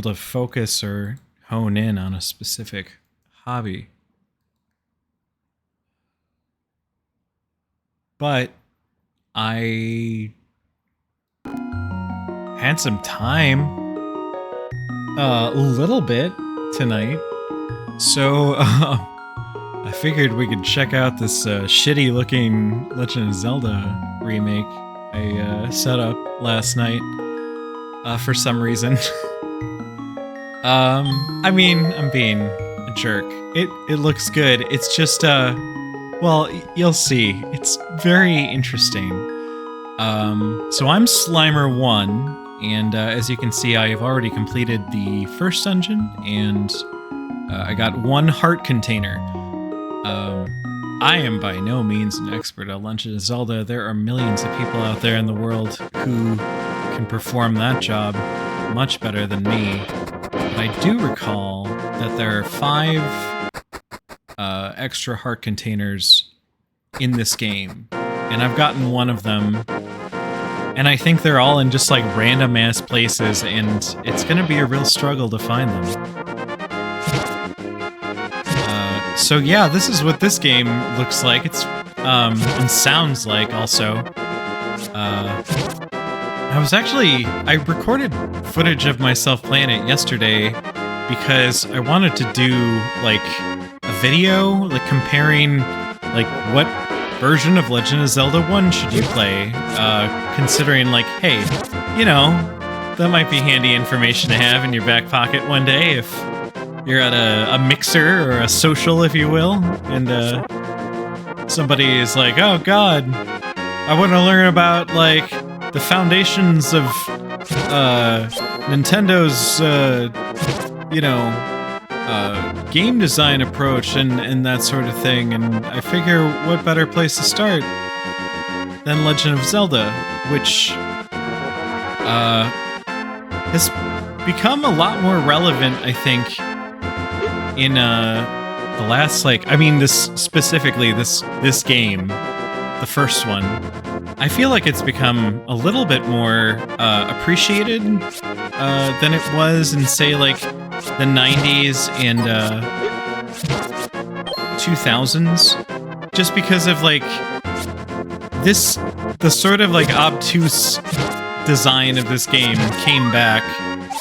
to focus or hone in on a specific hobby. But I had some time, a little bit tonight, so I figured we could check out this shitty-looking Legend of Zelda remake I set up last night for some reason. I mean, I'm being a jerk. It looks good. It's just well, you'll see. It's very interesting. So I'm Slimer1, and as you can see, I have already completed the first dungeon, and I got one heart container. I am by no means an expert on Legend of Zelda. There are millions of people out there in the world who can perform that job much better than me. But I do recall that there are 5 extra heart containers in this game, and I've gotten one of them, and I think they're all in just like random ass places, and it's gonna be a real struggle to find them. So yeah, this is what this game looks like. It's and sounds like also. I recorded footage of myself playing it yesterday because I wanted to do like a video, like comparing like what version of Legend of Zelda 1 should you play, considering like, hey, you know, that might be handy information to have in your back pocket one day if you're at a mixer or a social, if you will, and somebody is like, oh god, I want to learn about like the foundations of Nintendo's game design approach and that sort of thing, and I figure what better place to start than Legend of Zelda, which has become a lot more relevant, I think, in the last, like, I mean, this game, the first one, I feel like it's become a little bit more appreciated than it was in, say, like, the 90s and 2000s, just because of, like, the sort of, like, obtuse design of this game came back.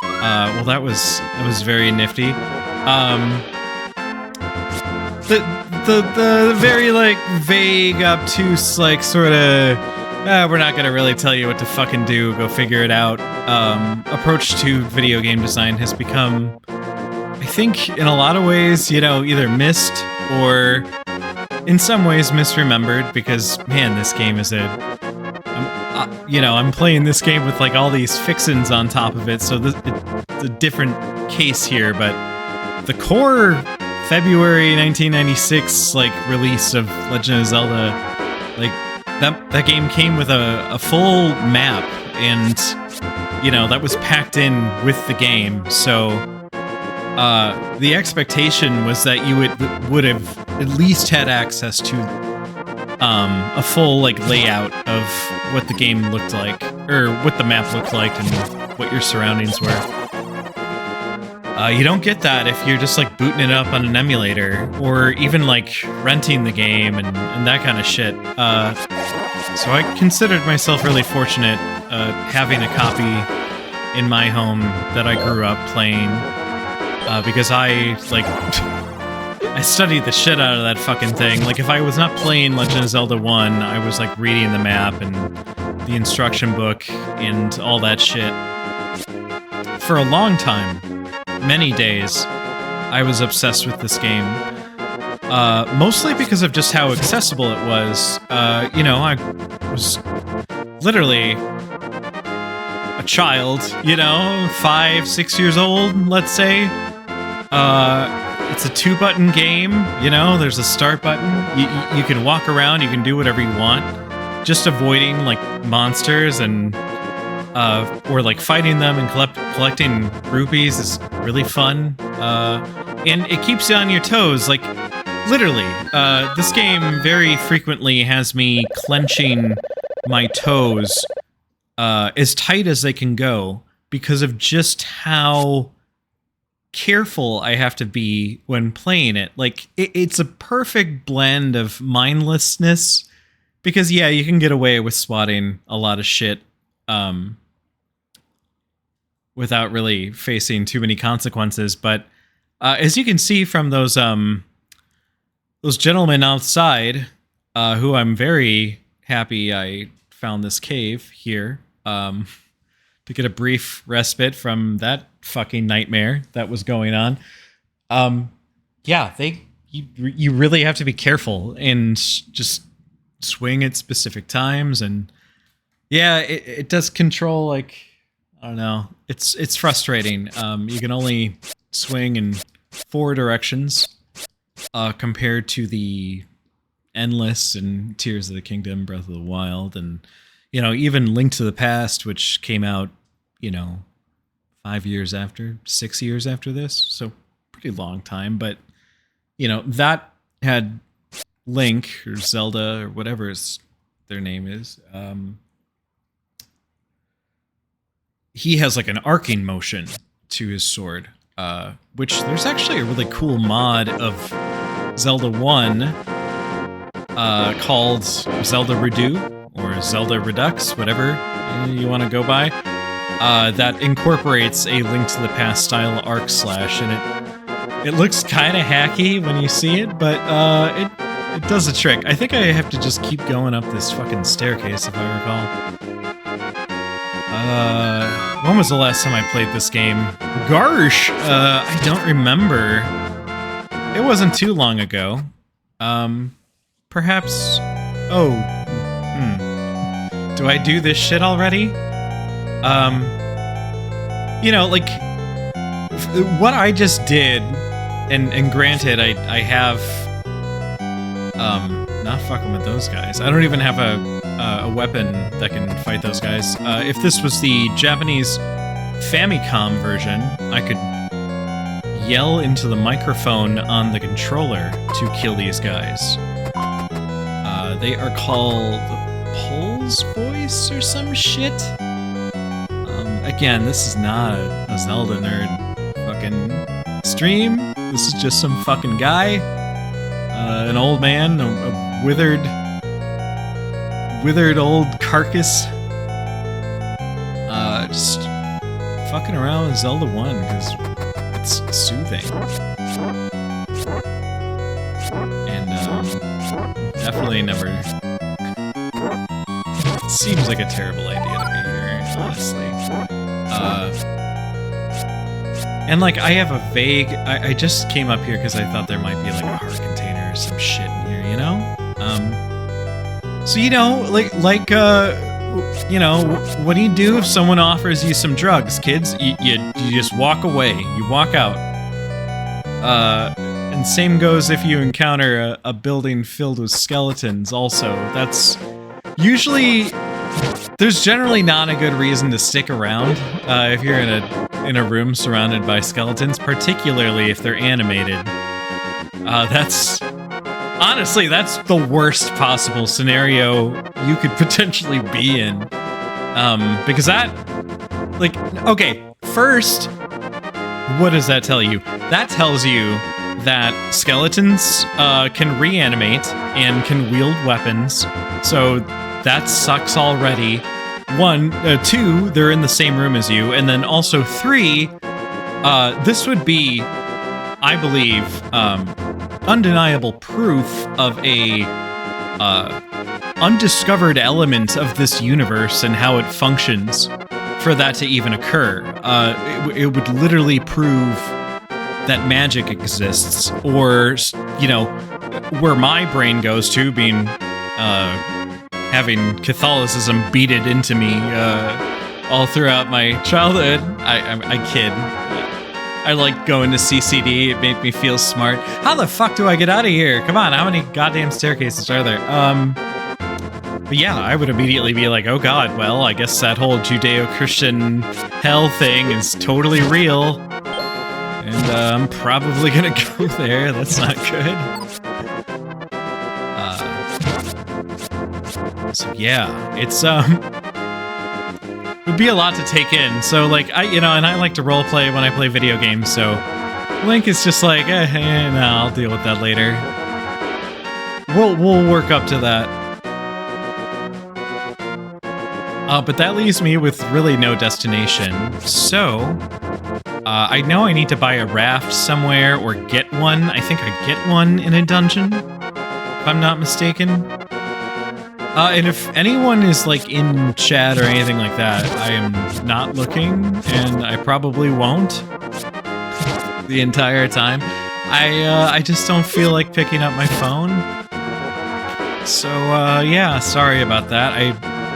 Well, that was very nifty. The very, like, vague, obtuse, like, sort of, we're not gonna really tell you what to fucking do, go figure it out, approach to video game design has become, I think, in a lot of ways, you know, either missed or in some ways misremembered, because, man, this game is I'm playing this game with, like, all these fixins on top of it, so it's a different case here, but the core February 1996 like release of Legend of Zelda, like that game came with a full map, and you know that was packed in with the game. So the expectation was that you would have at least had access to a full like layout of what the game looked like, or what the map looked like, and what your surroundings were. You don't get that if you're just like booting it up on an emulator, or even like renting the game and that kind of shit. So I considered myself really fortunate having a copy in my home that I grew up playing, because I studied the shit out of that fucking thing. Like, if I was not playing Legend of Zelda 1, I was like reading the map and the instruction book and all that shit. For a long time, many days, I was obsessed with this game. Mostly because of just how accessible it was. You know, I was literally a child, you know, 5, 6 years old, let's say. It's a 2-button game, you know, there's a start button. You can walk around, you can do whatever you want. Just avoiding, like, monsters and or like fighting them and collecting rupees is really fun, and it keeps you on your toes. Like, literally, this game very frequently has me clenching my toes as tight as they can go because of just how careful I have to be when playing it. Like, it's a perfect blend of mindlessness, because, yeah, you can get away with swatting a lot of shit without really facing too many consequences. But as you can see from those gentlemen outside, who I'm very happy I found this cave here to get a brief respite from that fucking nightmare that was going on. Yeah, you really have to be careful and just swing at specific times, and yeah, it does control, like, I don't know, it's frustrating. You can only swing in 4 directions compared to the Endless and Tears of the Kingdom, Breath of the Wild, and even Link to the Past, which came out 5 years after, 6 years after this, so pretty long time. But that had Link or Zelda or whatever their name is. He has like an arcing motion to his sword, which there's actually a really cool mod of Zelda 1 called Zelda Redo or Zelda Redux, whatever you want to go by, that incorporates a Link to the Past style arc slash, and it looks kind of hacky when you see it, but it does a trick. I think I have to just keep going up this fucking staircase, if I recall. When was the last time I played this game? Garsh! I don't remember. It wasn't too long ago. Perhaps... Oh. Do I do this shit already? Like, what I just did, and granted, I have... not fucking with those guys. I don't even have a weapon that can fight those guys. If this was the Japanese Famicom version, I could yell into the microphone on the controller to kill these guys. They are called Pole's Voice or some shit. Again, this is not a Zelda nerd fucking stream. This is just some fucking guy, an old man, a withered old carcass, just fucking around with Zelda 1 because it's soothing. And definitely never... It seems like a terrible idea to be here, honestly. And like, I have a vague... I just came up here because I thought there might be like a heart container or some shit in here, you know? So, what do you do if someone offers you some drugs, kids? You just walk away. You walk out. And same goes if you encounter a building filled with skeletons also. That's usually... There's generally not a good reason to stick around if you're in a room surrounded by skeletons, particularly if they're animated. Honestly, that's the worst possible scenario you could potentially be in. Because that... Like, okay, first, what does that tell you? That tells you that skeletons can reanimate and can wield weapons, so that sucks already. 2, they're in the same room as you, and then also 3, this would be, I believe, undeniable proof of a undiscovered element of this universe and how it functions for that to even occur. It would literally prove that magic exists, or, where my brain goes to, being having Catholicism beated into me all throughout my childhood. I kid. I like going to CCD. It made me feel smart. How the fuck do I get out of here? Come on, how many goddamn staircases are there? But yeah, I would immediately be like, oh god, well, I guess that whole Judeo-Christian hell thing is totally real. And I'm probably gonna go there. That's not good. So yeah, it's would be a lot to take in. So like and I like to roleplay when I play video games, so Link is just like, no, I'll deal with that later. We'll work up to that. But that leaves me with really no destination. So, I know I need to buy a raft somewhere or get one. I think I get one in a dungeon, if I'm not mistaken. And if anyone is like in chat or anything like that, I am not looking, and I probably won't the entire time. I just don't feel like picking up my phone. So yeah, sorry about that.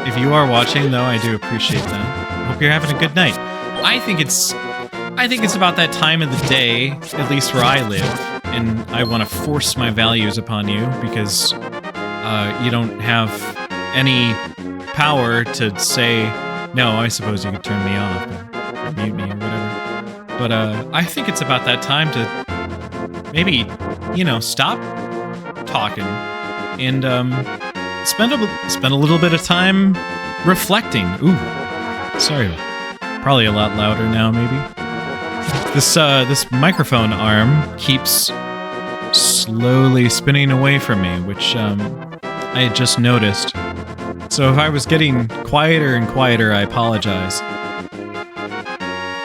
If you are watching though, I do appreciate that. Hope you're having a good night. I think it's about that time of the day, at least where I live, and I want to force my values upon you because you don't have any power to say, no, I suppose you could turn me off or mute me or whatever. But I think it's about that time to maybe, stop talking and spend a little bit of time reflecting. Ooh, sorry. Probably a lot louder now, maybe. This microphone arm keeps slowly spinning away from me, which I had just noticed. So if I was getting quieter and quieter, I apologize.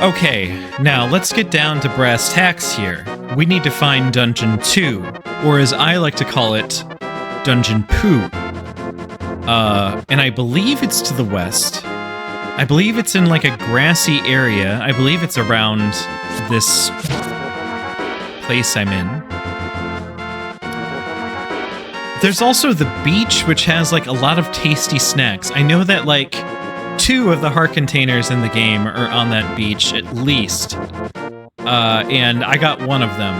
Okay, now let's get down to brass tacks here. We need to find Dungeon 2, or as I like to call it, Dungeon Poo. And I believe it's to the west. I believe it's in like a grassy area. I believe it's around this place I'm in. There's also the beach, which has like a lot of tasty snacks. I know that like 2 of the heart containers in the game are on that beach at least. And I got one of them.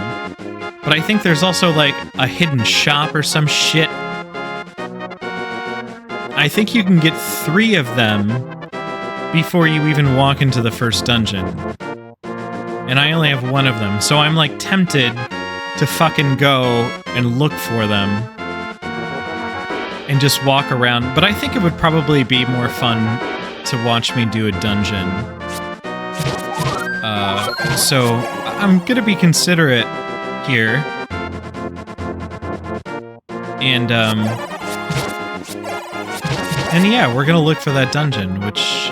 But I think there's also like a hidden shop or some shit. I think you can get 3 of them before you even walk into the first dungeon. And I only have 1 of them, so I'm like tempted to fucking go and look for them and just walk around. But I think it would probably be more fun to watch me do a dungeon. So I'm gonna be considerate here. And yeah, we're gonna look for that dungeon, which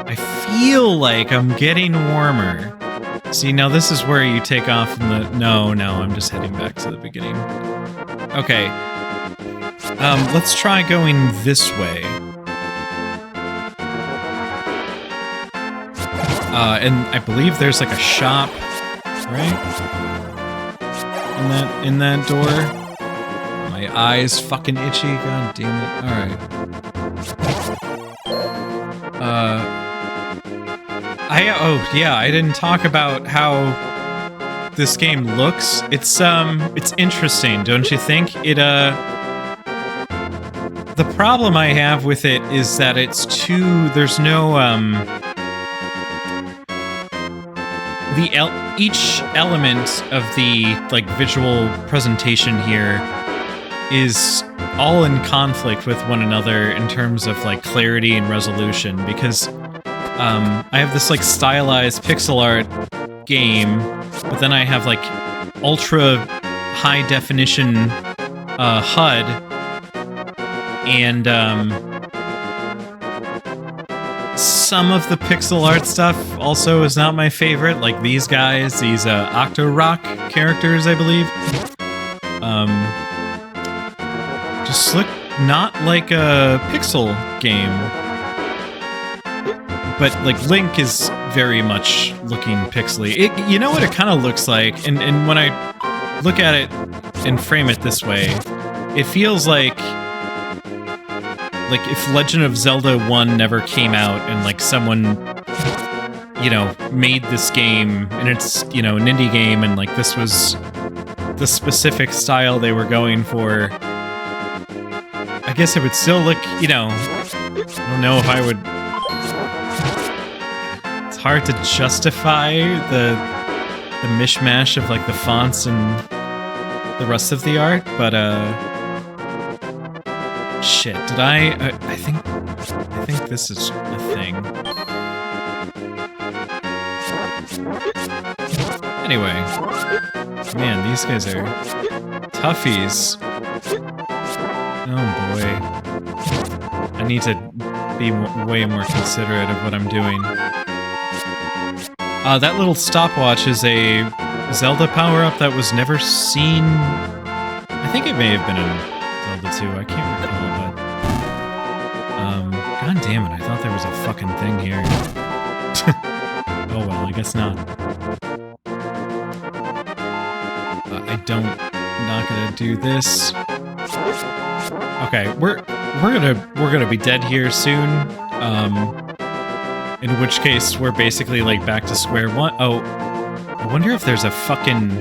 I feel like I'm getting warmer. See, now this is where you take off from the... No, I'm just heading back to the beginning. Okay. Let's try going this way. And I believe there's like a shop, right? In that door. My eyes fucking itchy, god damn it. Alright. I didn't talk about how this game looks. It's interesting, don't you think? The problem I have with it is that it's there's no, each element of the, like, visual presentation here is all in conflict with one another in terms of, like, clarity and resolution, because I have this, like, stylized pixel art game, but then I have, like, ultra high definition HUD, and some of the pixel art stuff also is not my favorite, like these guys, these Octo-Rock characters, I believe. Just look not like a pixel game. But, like, Link is very much looking pixely. You know what it kind of looks like? And when I look at it and frame it this way, it feels like if Legend of Zelda 1 never came out and, like, someone, made this game, and it's, an indie game, and, like, this was the specific style they were going for, I guess it would still look, I don't know if I would... It's hard to justify the mishmash of, like, the fonts and the rest of the art, but, shit, did I think this is a thing. Anyway, man, these guys are toughies. Oh boy. I need to be way more considerate of what I'm doing. That little stopwatch is a Zelda power-up that was never seen. I think it may have been in Zelda 2. I can't recall, but god damn it, I thought there was a fucking thing here. Oh well, I guess not. Not gonna do this. Okay, we're gonna be dead here soon. In which case we're basically like back to square one. Oh, I wonder if there's a fucking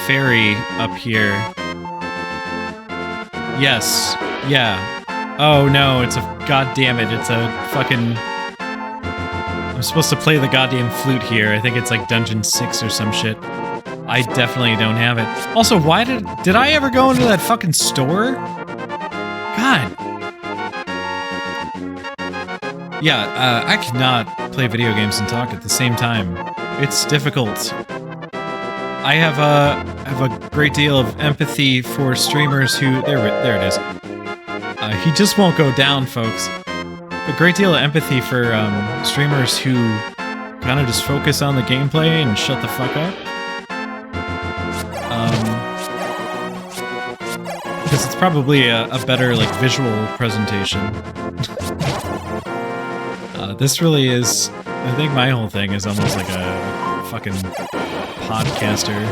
fairy up here. Yes. Yeah. Oh no, it's a goddamn it. It's a fucking. I'm supposed to play the goddamn flute here. I think it's like Dungeon 6 or some shit. I definitely don't have it. Also, why did I ever go into that fucking store? God. Yeah, I cannot play video games and talk at the same time. It's difficult. I have a great deal of empathy for streamers who there it is. He just won't go down, folks. A great deal of empathy for streamers who kind of just focus on the gameplay and shut the fuck up. Because it's probably a better like visual presentation. This really is. I think my whole thing is almost like a fucking podcaster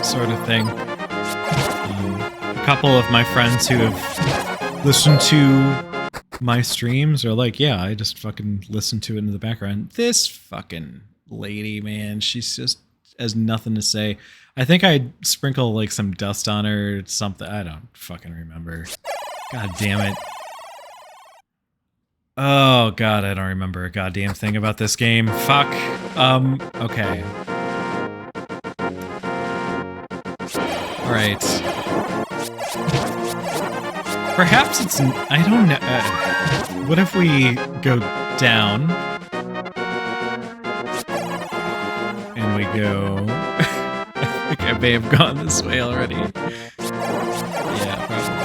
sort of thing. A couple of my friends who have listened to my streams are like, yeah, I just fucking listen to it in the background. This fucking lady, man, she's just has nothing to say. I think I'd sprinkle like some dust on her or something. I don't fucking remember. God damn it. Oh god, I don't remember a goddamn thing about this game. Fuck. Okay. Alright. Perhaps it's... I don't know. What if we go down? And we go... I think I may have gone this way already. Yeah, probably.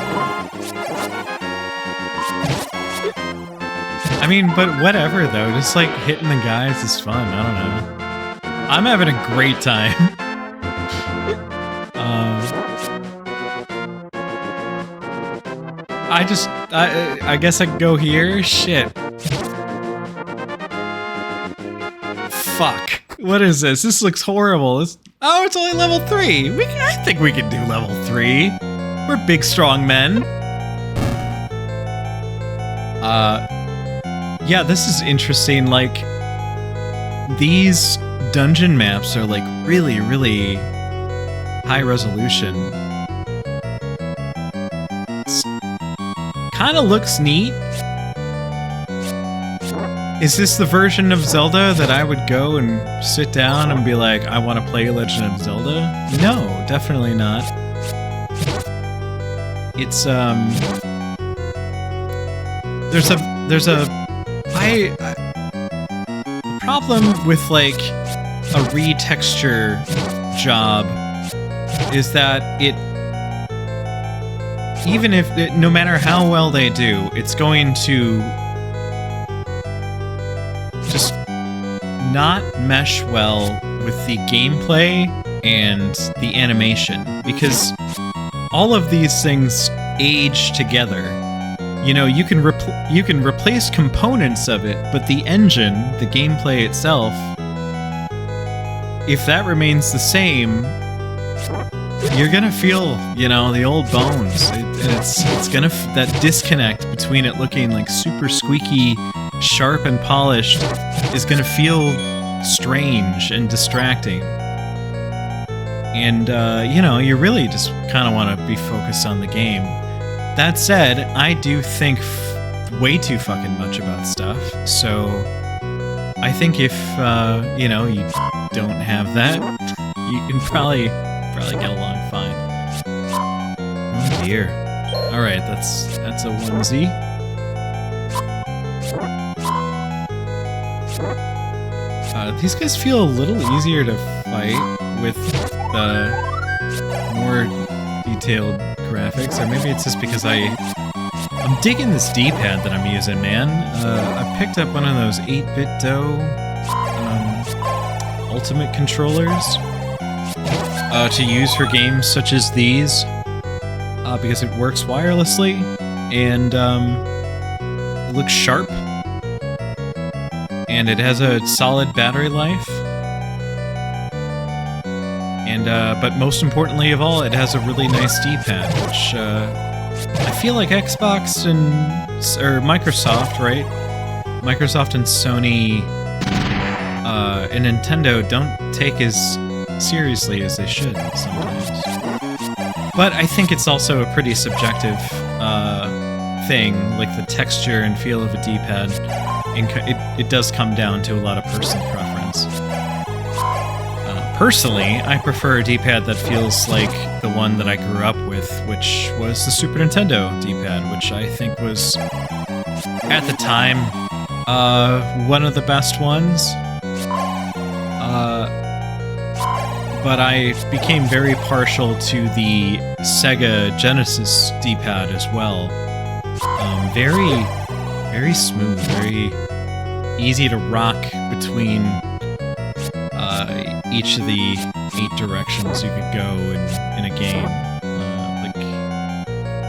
I mean, but whatever though, just like hitting the guys is fun, I don't know. I'm having a great time. I guess I can go here? Shit. Fuck. What is this? This looks horrible. Oh, it's only level 3. I think we can do level 3. We're big, strong men. Yeah, this is interesting. Like, these dungeon maps are like really, really high resolution. Kind of looks neat. Is this the version of Zelda that I would go and sit down and be like, I want to play Legend of Zelda? No, definitely not. It's the problem with like a retexture job is that no matter how well they do, it's going to just not mesh well with the gameplay and the animation, because all of these things age together. You know, you can replace components of it, but the engine, the gameplay itself, if that remains the same, you're gonna feel, you know, the old bones. It's gonna that disconnect between it looking like super squeaky, sharp and polished is gonna feel strange and distracting. And you know, you really just kind of want to be focused on the game. That said, I do think way too fucking much about stuff, so I think if, you know, you don't have that, you can probably get along fine. Oh dear. Alright, that's a onesie. These guys feel a little easier to fight with the more detailed graphics, or maybe it's just because I'm digging this D-pad that I'm using, man. I picked up one of those 8-bit Ultimate controllers to use for games such as these, because it works wirelessly and it looks sharp. And it has a solid battery life. And, but most importantly of all, it has a really nice D-pad, which, I feel like Xbox or Microsoft, right? Microsoft and Sony, and Nintendo don't take as seriously as they should sometimes. But I think it's also a pretty subjective, thing, like the texture and feel of a D-pad. It does come down to a lot of personal preference. Personally, I prefer a D-pad that feels like the one that I grew up with, which was the Super Nintendo D-pad, which I think was, at the time, one of the best ones. But I became very partial to the Sega Genesis D-pad as well. Very, very smooth, very easy to rock between each of the 8 directions you could go in a game. Like,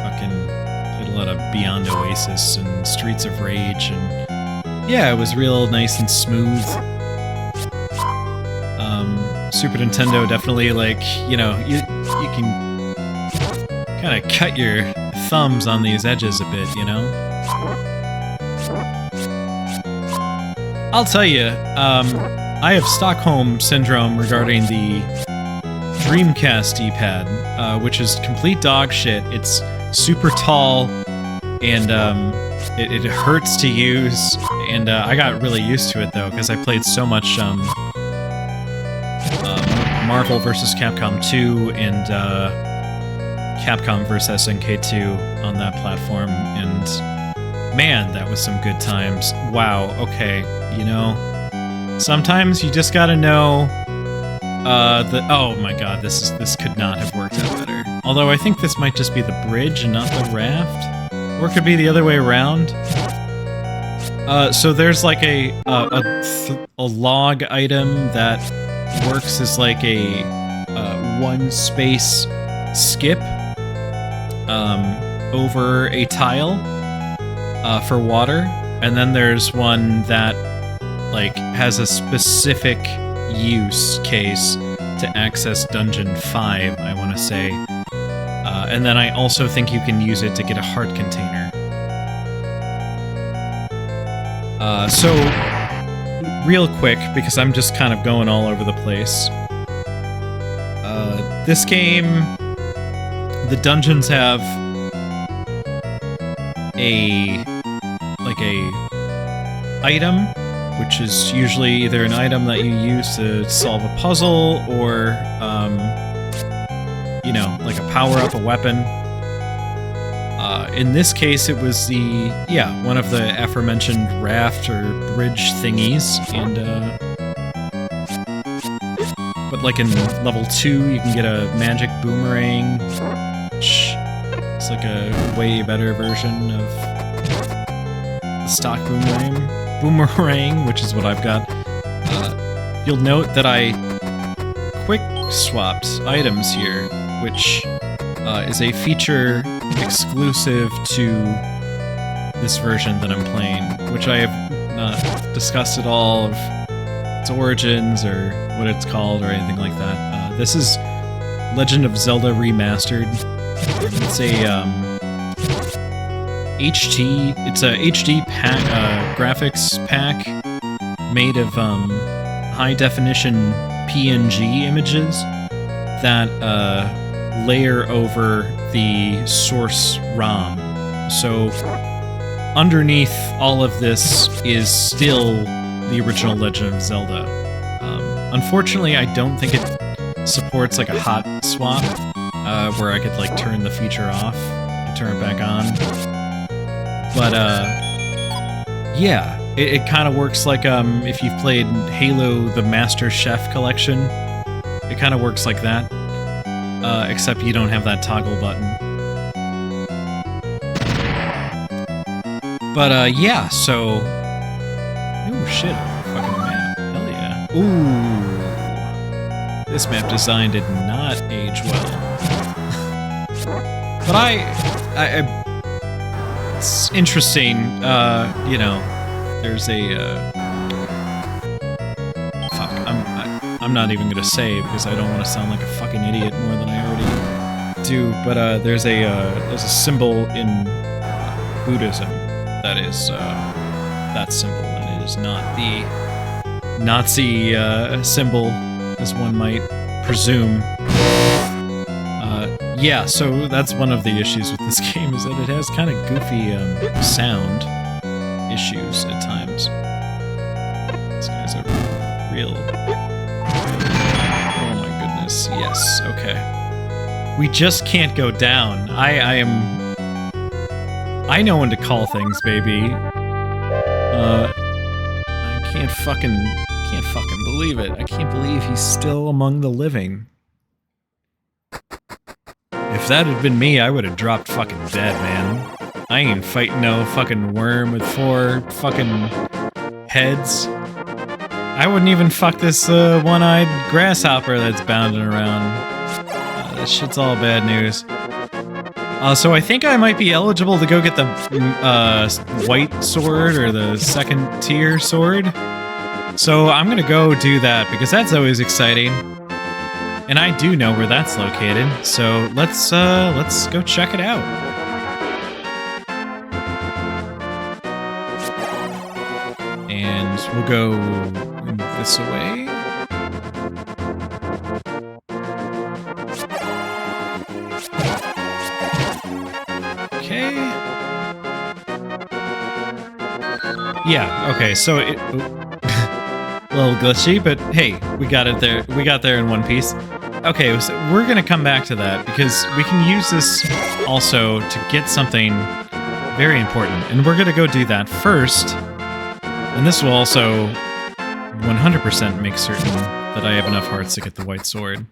fucking played a lot of Beyond Oasis and Streets of Rage, and yeah, it was real nice and smooth. Super Nintendo definitely, like, you know, you can kind of cut your thumbs on these edges a bit, you know? I'll tell you, I have Stockholm Syndrome regarding the Dreamcast D-pad, which is complete dog shit. It's super tall, and it hurts to use, and I got really used to it, though, because I played so much Marvel vs. Capcom 2 and Capcom vs. SNK 2 on that platform, and man, that was some good times. Wow, okay, you know, sometimes you just gotta know oh my god, this could not have worked out better. Although I think this might just be the bridge and not the raft, or it could be the other way around. So there's like a log item that works as like a one space skip over a tile for water, and then there's one that like has a specific use case to access Dungeon 5, I want to say, and then I also think you can use it to get a heart container. So real quick, because I'm just kind of going all over the place. This game, the dungeons have a item, which is usually either an item that you use to solve a puzzle, or you know, like a power-up, a weapon. In this case, it was one of the aforementioned raft or bridge thingies, and but like in level 2, you can get a magic boomerang, which is like a way better version of the stock boomerang, which is what I've got. You'll note that I quick swapped items here, which is a feature exclusive to this version that I'm playing, which I have not discussed at all of its origins or what it's called or anything like that. This is Legend of Zelda Remastered. It's a HD pack, graphics pack made of high definition PNG images that layer over the source ROM. So underneath all of this is still the original Legend of Zelda. Unfortunately, I don't think it supports like a hot swap, where I could like turn the feature off and turn it back on. But yeah, It kind of works like if you've played Halo: The Master Chef Collection. It kind of works like that, except you don't have that toggle button. But yeah, so ooh shit, fucking map, hell yeah. Ooh, this map design did not age well. But I it's interesting, you know. There's a, fuck, I'm not even gonna say because I don't want to sound like a fucking idiot more than I already do, but, there's a symbol in Buddhism that is, that symbol, and it is not the Nazi, symbol, as one might presume. Yeah, so that's one of the issues with this game, is that it has kind of goofy, sound issues at times. These guys are real. Oh my goodness. Yes. Okay. We just can't go down. I know when to call things, baby. I can't fucking believe it. I can't believe he's still among the living. If that had been me, I would have dropped fucking dead, man. I ain't fighting no fucking worm with 4 fucking heads. I wouldn't even fuck this one-eyed grasshopper that's bounding around. This shit's all bad news. So I think I might be eligible to go get the white sword or the 2nd tier sword. So I'm gonna go do that because that's always exciting. And I do know where that's located. So let's go check it out. And we'll go this way. Okay. Yeah, okay, so it... a little glitchy, but hey, we got it there. We got there in one piece. Okay, so we're gonna come back to that because we can use this also to get something very important. And we're gonna go do that first. And this will also 100% make certain that I have enough hearts to get the white sword.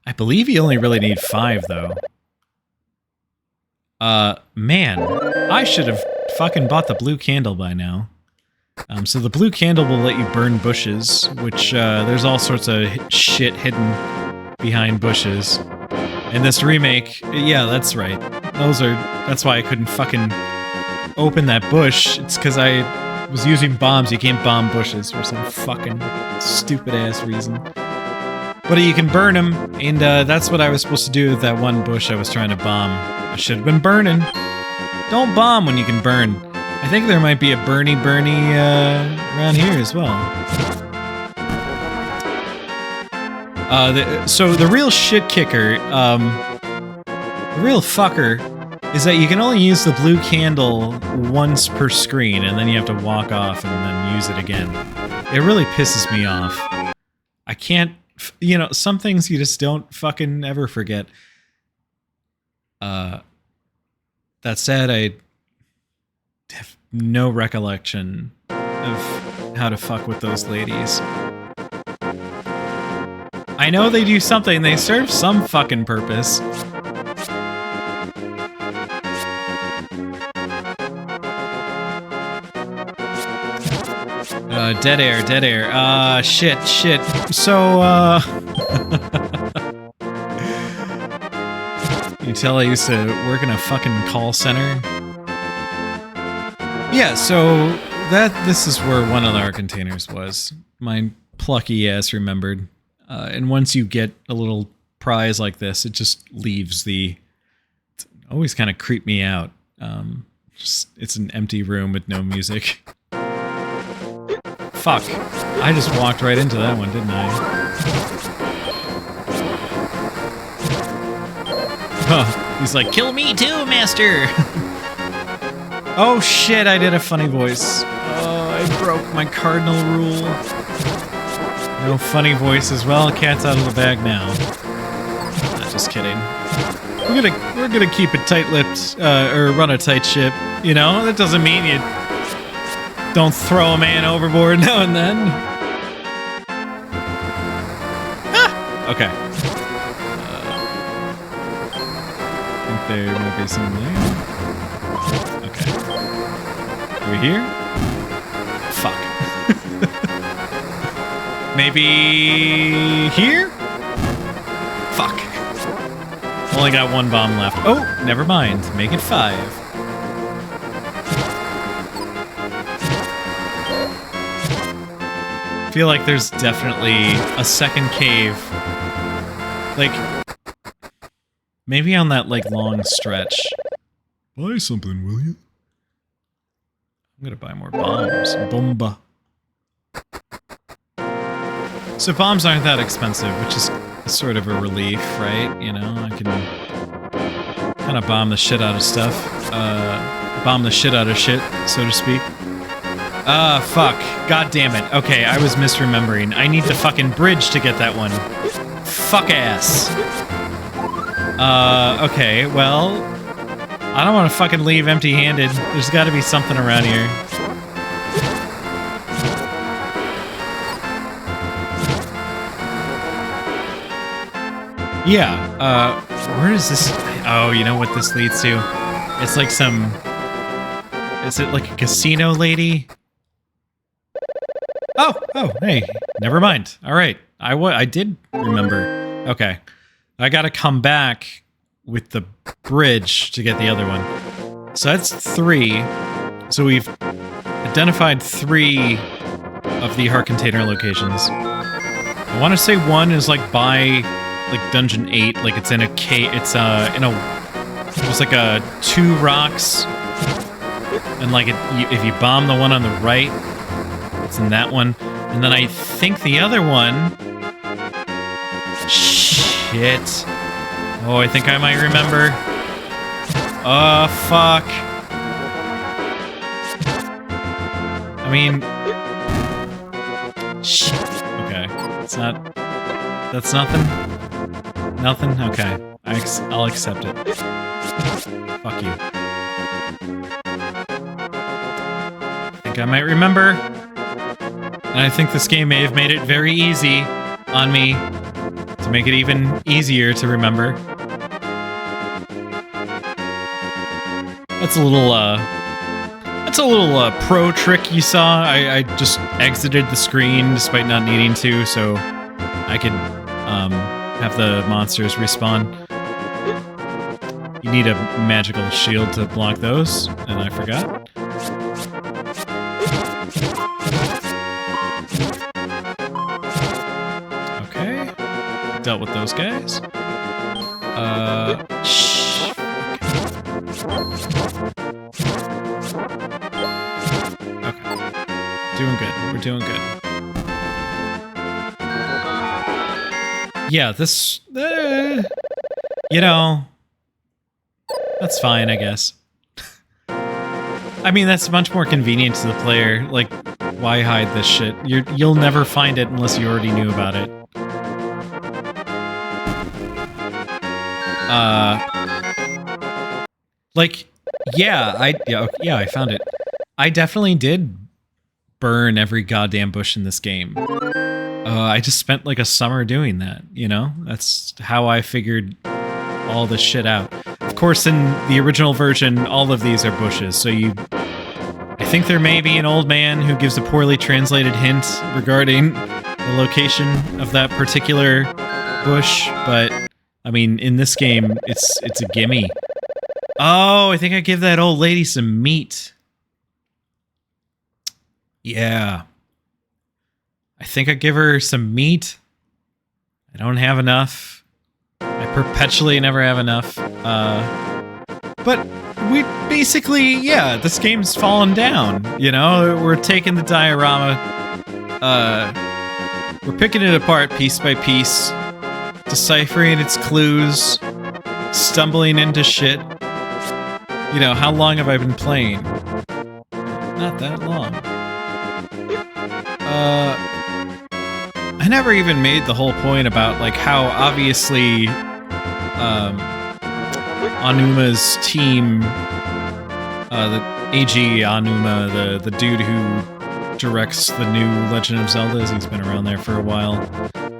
I believe you only really need 5, though. Man, I should have fucking bought the blue candle by now. So the blue candle will let you burn bushes, which, there's all sorts of shit hidden behind bushes. In this remake, yeah, that's right. That's why I couldn't fucking open that bush. It's because I was using bombs. You can't bomb bushes for some fucking stupid-ass reason. But you can burn them, and that's what I was supposed to do with that one bush I was trying to bomb. I should have been burning. Don't bomb when you can burn. I think there might be a Bernie around here as well. So the real shit kicker, the real fucker, is that you can only use the blue candle once per screen, and then you have to walk off and then use it again. It really pisses me off. I can't, you know, some things you just don't fucking ever forget. That said, I have no recollection of how to fuck with those ladies. I know they do something, they serve some fucking purpose. Dead air. Shit. So, you tell I used to work in a fucking call center? Yeah, so this is where one of our containers was. My plucky ass remembered. And once you get a little prize like this, it just leaves it always kind of creep me out. It's an empty room with no music. Fuck. I just walked right into that one, didn't I? Huh. He's like, kill me too, master! Oh shit, I did a funny voice. Oh, I broke my cardinal rule. No funny voices. Well, cat's out of the bag now. Just kidding. We're gonna keep it tight-lipped, or run a tight ship. You know, that doesn't mean Don't throw a man overboard now and then. Ah! Okay. I think there might be something there. Okay. Are we here? Fuck. Maybe here? Fuck. Only got one bomb left. Oh, never mind. Make it 5. I feel like there's definitely a second cave. Like, maybe on that, like, long stretch. Buy something, will you? I'm gonna buy more bombs. Bomba. So bombs aren't that expensive, which is sort of a relief, right? You know, I can kind of bomb the shit out of stuff. Bomb the shit out of shit, so to speak. Fuck. God damn it. Okay, I was misremembering. I need the fucking bridge to get that one. Fuck ass. Okay, well, I don't want to fucking leave empty-handed. There's got to be something around here. Yeah, where is this? Oh, you know what this leads to? It's like some... Is it like a casino lady? Oh, hey, never mind. All right, I did remember. Okay, I gotta come back with the bridge to get the other one. So that's 3. So we've identified 3 of the heart container locations. I want to say 1 is like by like dungeon 8, like it's in a cave. It's in a there's like a 2 rocks, and like if you bomb the one on the right, it's in that one. And then I think the other one... Shit. Oh, I think I might remember. Oh, fuck. I mean... Shit. Okay. It's not... That's nothing? Nothing? Okay. I'll accept it. Fuck you. I think I might remember. And I think this game may have made it very easy on me to make it even easier to remember. That's a little pro trick you saw. I just exited the screen despite not needing to, so I could have the monsters respawn. You need a magical shield to block those, and I forgot. Dealt with those guys. Shh. Okay. Doing good. We're doing good. Yeah, this... you know... That's fine, I guess. I mean, that's much more convenient to the player. Like, why hide this shit? You'll never find it unless you already knew about it. Like, yeah, I found it. I definitely did burn every goddamn bush in this game. I just spent like a summer doing that, you know? That's how I figured all this shit out. Of course, in the original version, all of these are bushes, so I think there may be an old man who gives a poorly translated hint regarding the location of that particular bush, but... I mean, in this game, it's a gimme. Oh, I think I give that old lady some meat. Yeah. I think I give her some meat. I don't have enough. I perpetually never have enough. But we basically, yeah, this game's fallen down. You know, we're taking the diorama. We're picking it apart piece by piece. Deciphering its clues, stumbling into shit. You know, how long have I been playing? Not that long. I never even made the whole point about, like, how obviously Anuma's team, Eiji Aonuma, the dude who directs the new Legend of Zeldas. He's been around there for a while.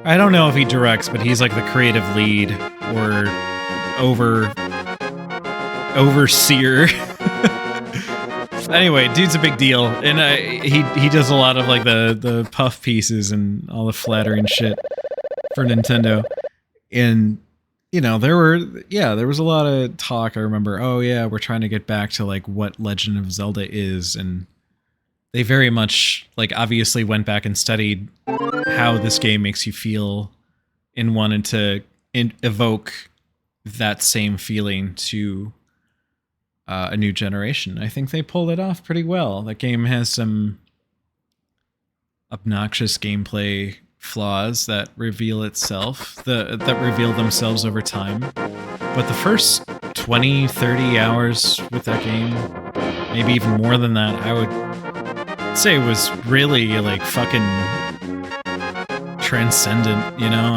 I don't know if he directs, but he's like the creative lead or overseer. Anyway, dude's a big deal, and he does a lot of like the puff pieces and all the flattering shit for Nintendo. And you know, there was a lot of talk. I remember, oh yeah, we're trying to get back to like what Legend of Zelda is, and they very much like obviously went back and studied how this game makes you feel and wanted to evoke that same feeling to a new generation. I think they pulled it off pretty well. That game has some obnoxious gameplay flaws that reveal themselves over time. But the first 20, 30 hours with that game, maybe even more than that, I would say was really like fucking transcendent, you know?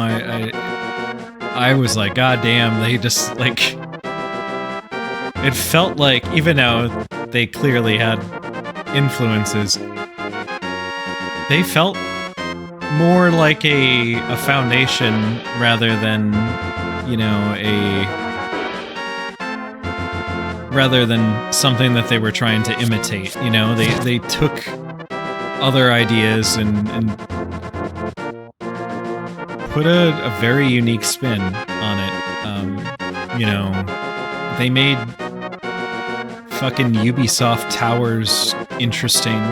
I was like, god damn, they just like, it felt like, even though they clearly had influences, they felt more like a foundation rather than, you know, rather than something that they were trying to imitate. You know, they took other ideas and put a very unique spin on it. You know, they made fucking Ubisoft towers interesting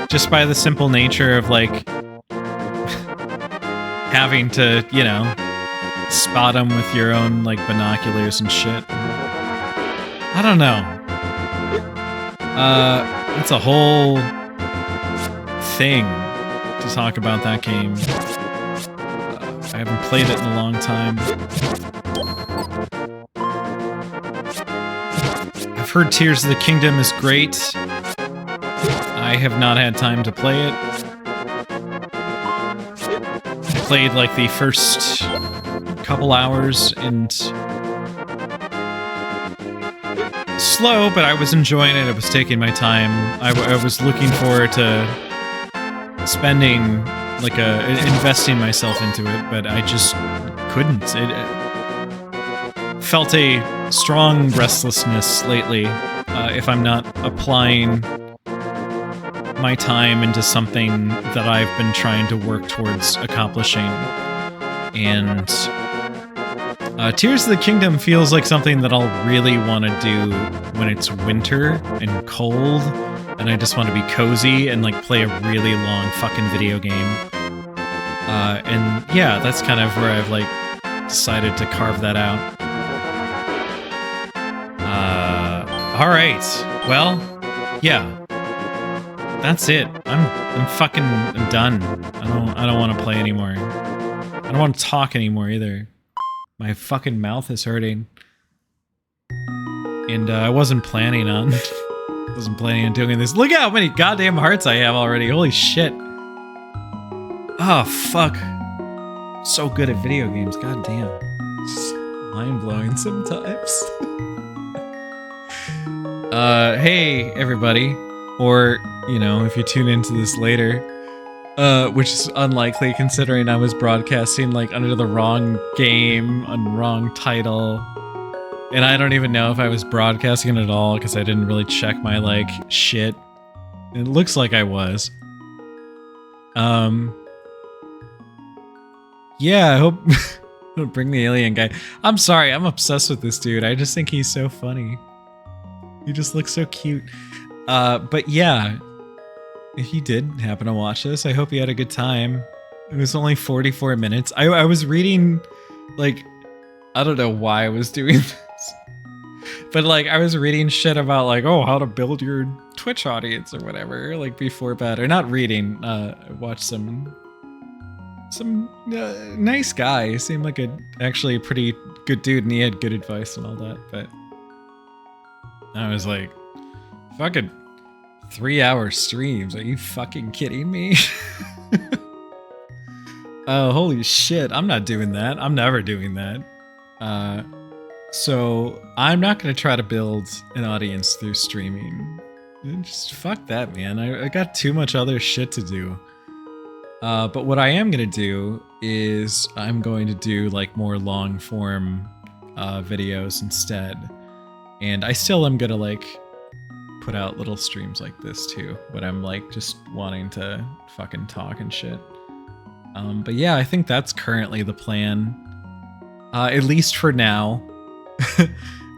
just by the simple nature of like having to, you know, spot them with your own like binoculars and shit. I don't know. It's a whole thing to talk about that game. I haven't played it in a long time. I've heard Tears of the Kingdom is great. I have not had time to play it. I played like the first couple hours and slow, but I was enjoying it. I was taking my time. I was looking forward to spending like investing myself into it, but I just couldn't. It felt a strong restlessness lately if I'm not applying my time into something that I've been trying to work towards accomplishing. And Tears of the Kingdom feels like something that I'll really want to do when it's winter and cold, and I just want to be cozy and like play a really long fucking video game. And yeah, that's kind of where I've like decided to carve that out. All right. Well, yeah. That's it. I'm done. I don't want to play anymore. I don't want to talk anymore either. My fucking mouth is hurting. And I wasn't planning on doing this. Look at how many goddamn hearts I have already. Holy shit. Oh, fuck. So good at video games. God damn. It's mind-blowing sometimes. Hey, everybody. Or, you know, if you tune into this later, which is unlikely considering I was broadcasting like under the wrong game and wrong title. And I don't even know if I was broadcasting it at all because I didn't really check my like shit. It looks like I was. Yeah, I hope bring the alien guy. I'm sorry, I'm obsessed with this dude. I just think he's so funny. He just looks so cute. But yeah, if you did happen to watch this, I hope you had a good time. It was only 44 minutes. I was reading, like, I don't know why I was doing this. But, like, I was reading shit about, like, oh, how to build your Twitch audience or whatever, like, before bed. Or not reading, I watched some nice guy. He seemed like actually a pretty good dude, and he had good advice and all that. But I was like, fucking 3-hour streams. Are you fucking kidding me? Oh, holy shit. I'm not doing that. I'm never doing that. So I'm not going to try to build an audience through streaming. Just fuck that, man. I got too much other shit to do. But what I am gonna do is I'm going to do like more long form videos instead. And I still am gonna like put out little streams like this too, when I'm like just wanting to fucking talk and shit. But yeah, I think that's currently the plan. At least for now.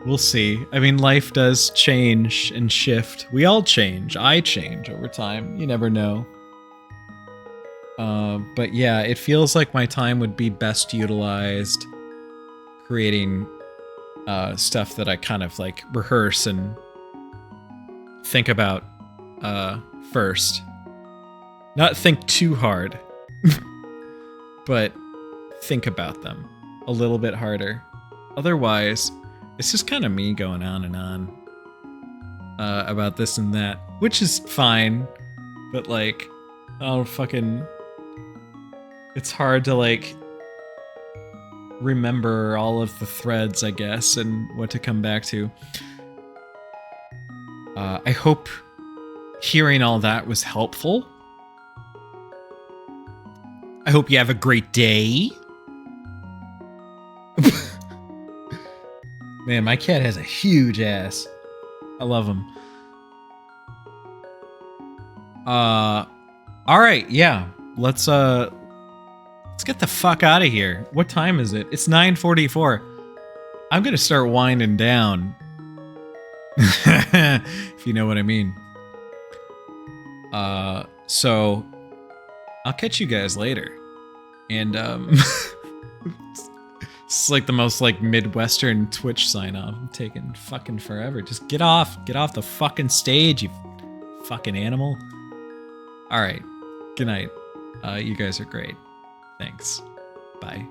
We'll see. I mean, life does change and shift. We all change. I change over time. You never know. But yeah, it feels like my time would be best utilized creating stuff that I kind of like rehearse and think about first. Not think too hard, but think about them a little bit harder. Otherwise, it's just kind of me going on and on about this and that, which is fine, but like, oh fucking, it's hard to like remember all of the threads, I guess, and what to come back to. I hope hearing all that was helpful. I hope you have a great day. Man, my cat has a huge ass. I love him. All right, yeah. Let's get the fuck out of here. What time is it? It's 9:44. I'm gonna start winding down. If you know what I mean. So I'll catch you guys later. And it's like the most like Midwestern Twitch sign off. I'm taking fucking forever. Just get off the fucking stage, you fucking animal. All right. Good night. You guys are great. Thanks. Bye.